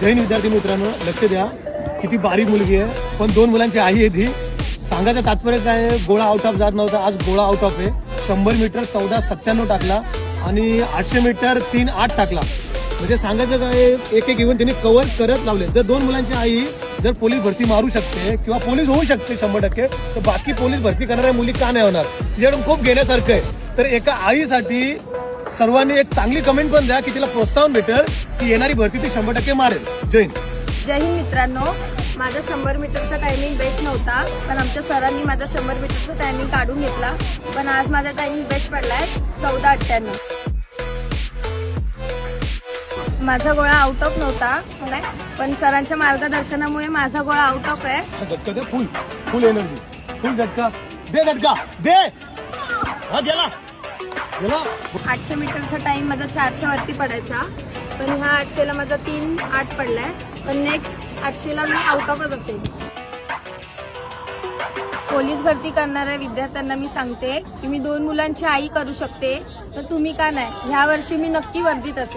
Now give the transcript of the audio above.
जैन विद्यार्थी मित्रांनो लक्ष द्या, किती बारीक मुलगी आहे, पण 2 मुलांची आई आहे ती. सांगायचं तात्पर्य काय आहे, गोळा आउट ऑफ जात नव्हता, आज गोळा आउट ऑफ आहे. 100 मीटर 14:97 टाकला आणि 800 मीटर 3:08 टाकला. म्हणजे सांगायचं काय, एक एक इव्हेंट त्यांनी कव्हर करत लावले. जर 2 मुलांची आई जर पोलीस भरती मारू शकते किंवा पोलीस होऊ शकते 100%, तर बाकी पोलीस भरती करणाऱ्या मुली का नाही होणार? तिच्याकडून खूप घेण्यासारखं आहे. तर एका आईसाठी सर्वांनी एक चांगली कमेंट पण द्या की तिला प्रोत्साहन भेटेल की येणारी भरती ती 100% मारेल. जय हिंद. जय हिंद मित्रांनो, माझा 100 मीटरचा टायमिंग बेस्ट नव्हता, पण आमच्या सरांनी माझा 100 मीटरचा टायमिंग काढून घेतला. पण आज माझा टायमिंग बेस्ट पडलाय 14:98. माझा गोळा आउट ऑफ नव्हता, पण सरांच्या मार्गदर्शनामुळे माझा गोळा आउट ऑफ आहे. झटका दे, फुल फुल एनर्जी, फुल झटका दे, झटका दे. हा गेला गेला. 800 मीटरचा टाइम माझा 400 वरती पडायचा, पण ह्या 800ला माझा 3:08 पडलाय. पण नेक्स्ट 800ला मी आउट ऑफच असेल. पोलीस भरती करणाऱ्या विद्यार्थ्यांना मी सांगते की मी 2 मुलांची आई करू शकते, तर तुम्ही का नाही? ह्या वर्षी मी नक्की वर्दीत असेल.